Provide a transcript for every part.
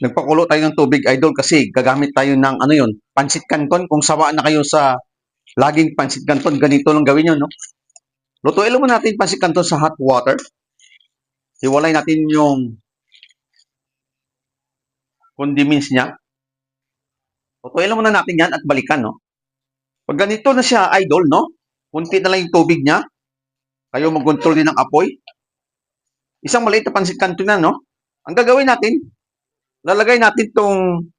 Nagpakulo tayo ng tubig, idol, kasi gagamit tayo ng ano yun, pansit canton. Kung sawa na kayo sa laging pansit canton, ganito lang gawin nyo, no? Lutuin mo natin pansit canton sa hot water. Hiwalay natin yung condiments niya. Lutuin muna natin yan at balikan, no? Pag ganito na siya, idol, no? Kunti na lang yung tubig niya. Kayo mag-control din ng apoy. Isang maliit na pansit canton na, no? Ang gagawin natin, lalagay natin tong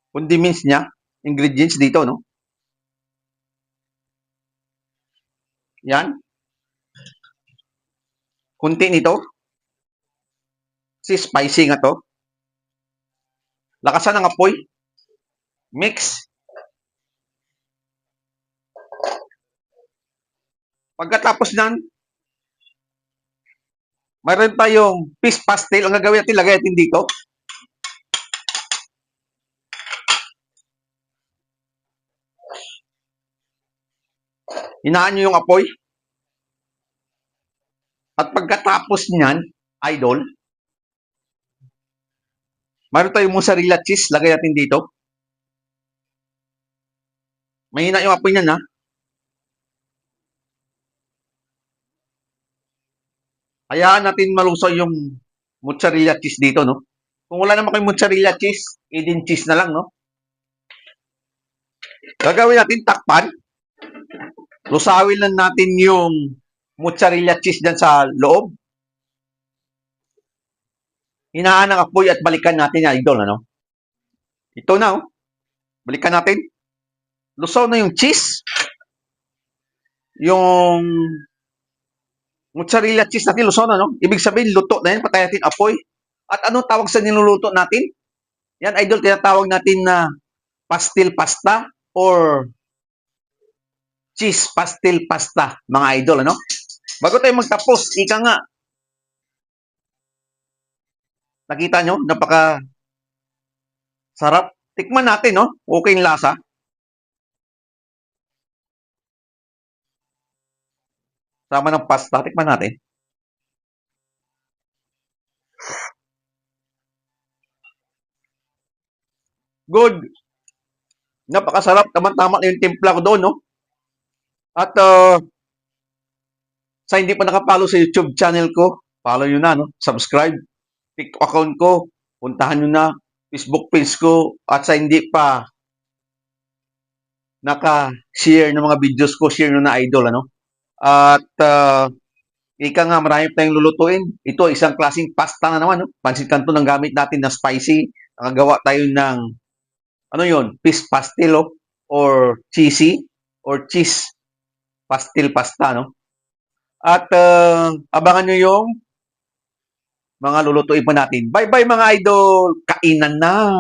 condiments niya, ingredients dito, no? Yan. Kunti nito. Kasi spicy nga to. Lakasan ng apoy. Mix. Pagkatapos nan, mayroon tayong fish pastel. Ang gagawin natin, lagay natin dito. Hinaan nyo yung apoy. At pagkatapos niyan, idol, mayroon tayong mozzarella cheese. Lagay natin dito. Mahina yung apoy niyan, ha? Hayaan natin malusaw yung mozzarella cheese dito, no? Kung wala naman kayong mozzarella cheese, Eden cheese na lang, no? Gagawin natin takpan. Lusawin lang natin yung mozzarella cheese dyan sa loob. Hinaan ng apoy at balikan natin yan, idol, ano? Ito na, oh. Balikan natin. Lusaw na yung cheese. Yung mozzarella cheese natin, lusaw na, no? Ibig sabihin, luto na yan. Patay natin apoy. At anong tawag sa niluluto natin? Yan, idol, tinatawag natin na pastel pasta or cheese pastel pasta, mga idol, ano? Bago tayo magtapos, ika nga, nakita nyo, napaka sarap. Tikman natin, no? Okay yung lasa. Sama ng pasta, tikman natin. Good. Napakasarap. Tama-tama na yung timpla ko doon, no? At sa hindi pa nakapalo sa YouTube channel ko, follow nyo na, no? Subscribe. TikTok account ko, puntahan nyo na. Facebook page ko. At sa hindi pa naka-share ng mga videos ko, share nyo na, idol, ano? At ika nga, marami pa tayong lulutuin. Ito, isang klaseng pasta na naman, no? Pansit canton ang gamit natin na spicy. Nakagawa tayo ng, ano yon, fish pastel, oh, or cheesy, or cheese pastel pasta, no? At abangan nyo yung mga lulutuin pa natin. Bye-bye mga idol! Kainan na!